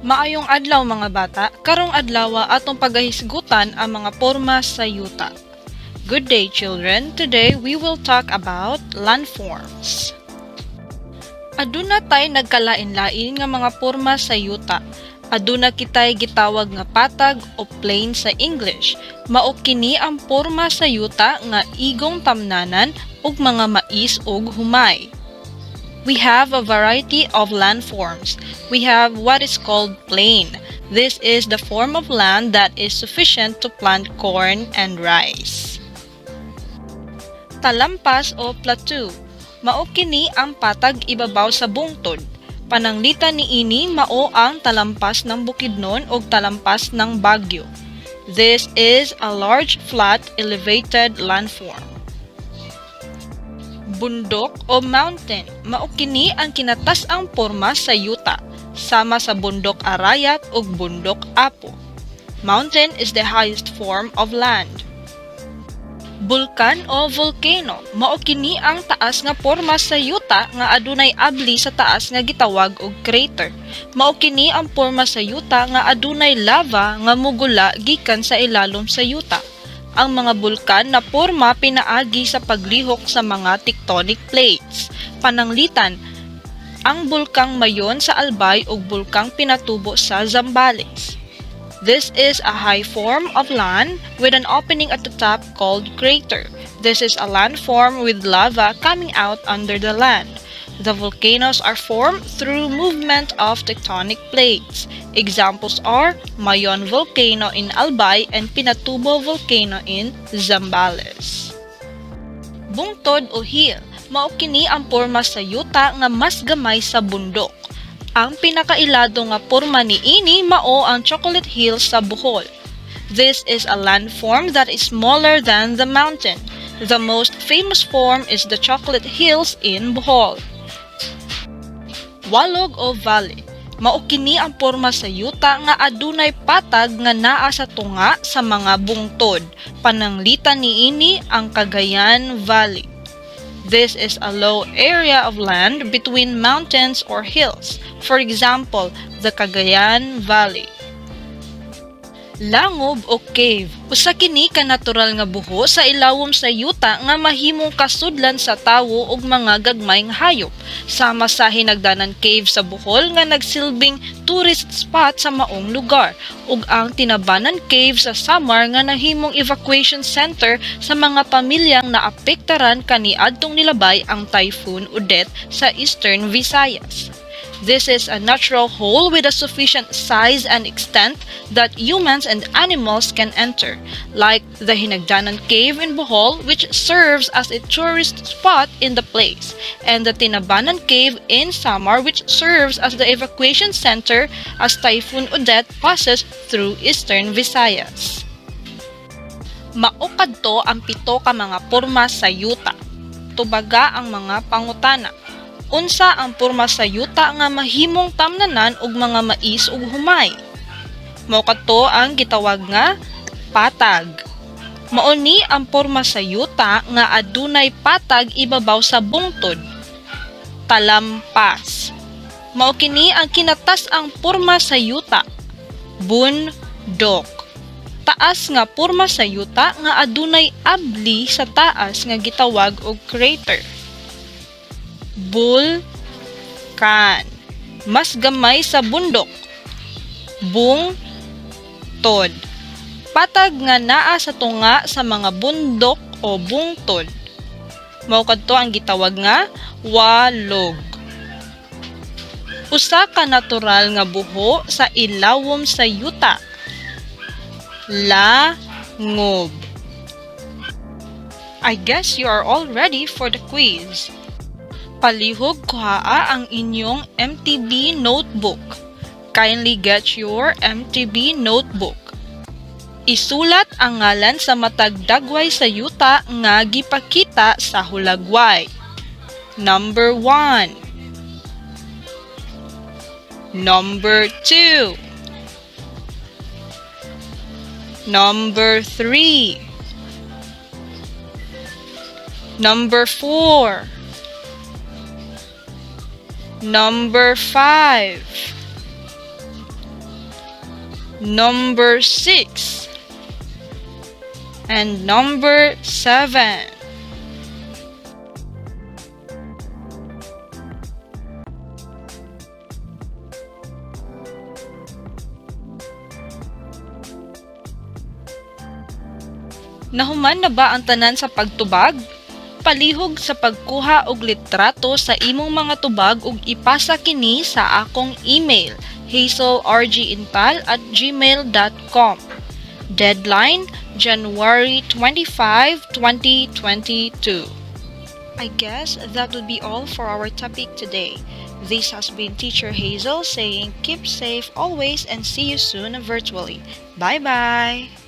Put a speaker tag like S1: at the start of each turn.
S1: Maayong adlaw mga bata, karong adlaw atong pagahisgutan ang mga porma sa yuta. Good day children, today we will talk about landforms. Aduna tay nagkalain-lain nga mga porma sa yuta. Aduna kitay gitawag nga patag o plain sa English. Mao kini ang porma sa yuta nga igong tamnanan ug mga mais ug humay. We have a variety of landforms. We have what is called plain. This is the form of land that is sufficient to plant corn and rice. Talampas o plateau. Mao kini ang patag ibabaw sa bungtod. Pananglitan niini mao ang talampas ng Bukidnon o talampas ng Baguio. This is a large, flat, elevated landform. Bundok o mountain. Mao kini ang kinatas-ang porma sa yuta, sama sa bundok Arayat ug bundok Apo. Mountain is the highest form of land. Bulkan o volcano. Mao kini ang taas nga porma sa yuta nga adunay abli sa taas nga gitawag og crater. Mao kini ang porma sa yuta nga adunay lava nga mugula gikan sa ilalom sa yuta. Ang mga bulkan na porma pinaagi sa paglihok sa mga tectonic plates. Pananglitan, ang bulkang Mayon sa Albay ug bulkang Pinatubo sa Zambales. This is a high form of land with an opening at the top called crater. This is a landform with lava coming out under the land. The volcanoes are formed through movement of tectonic plates. Examples are Mayon Volcano in Albay and Pinatubo Volcano in Zambales. Bungtod o hill. Mao kini ang porma sa yuta nga mas gamay sa bundok. Ang pinakailado nga porma niini mao ang Chocolate Hills sa Bohol. This is a landform that is smaller than the mountain. The most famous form is the Chocolate Hills in Bohol. Walog o valley. Mao kini ang porma sa yuta nga adunay patag nga naa sa tunga sa mga bungtod. Pananglitan niini ang Cagayan Valley. This is a low area of land between mountains or hills. For example, the Cagayan Valley. Langob o cave. Usa kini ka natural nga buho sa ilawom sa yuta nga mahimong kasudlan sa tawo ug mga gagmay nga hayop. Sama sa Hinagdanan Cave sa Bohol nga nagsilbing tourist spot sa maong lugar ug ang Tinabanan Cave sa Samar nga nahimong evacuation center sa mga pamilyang naapektaran kaniadtong nilabay ang Typhoon Odette sa Eastern Visayas. This is a natural hole with a sufficient size and extent that humans and animals can enter, like the Hinagdanan Cave in Bohol, which serves as a tourist spot in the place, and the Tinabanan Cave in Samar, which serves as the evacuation center as Typhoon Odette passes through Eastern Visayas. Maokadto ang pito ka mga porma sa yuta. Tubaga ang mga pangutana. Unsa ang porma sa yuta nga mahimong tamnanan og mga mais ug humay? Mao kadto ang gitawag nga patag. Mao ni ang porma sa yuta nga adunay patag ibabaw sa bungtod. Talampas. Mao kini ang kinatas-ang porma sa yuta. Bundok. Taas nga porma sa yuta nga adunay abli sa taas nga gitawag og crater. Bulkan. Mas gamay sa bundok. Bungtod. Patag nga naa sa tunga sa mga bundok o bungtod. Mao kadto ang gitawag nga walog. Usa ka natural nga buho sa ilawom sa yuta. Langob. I guess you are all ready for the quiz. Palihog kuhaa ang inyong MTB notebook. Kindly get your MTB notebook. Isulat ang ngalan sa matag dagway sa yuta nga gipakita sa hulagway. Number 1. Number 2. Number 3. Number 4. Number 5. number 6, and number 7. Nahuman na ba ang tanan sa pagtubag? Palihog sa pagkuha og litrato sa imong mga tubag ug ipasa kini sa akong email hazelrgintal@gmail.com. Deadline January 25, 2022. I guess that would be all for our topic today. This has been Teacher Hazel saying keep safe always and see you soon virtually. Bye bye!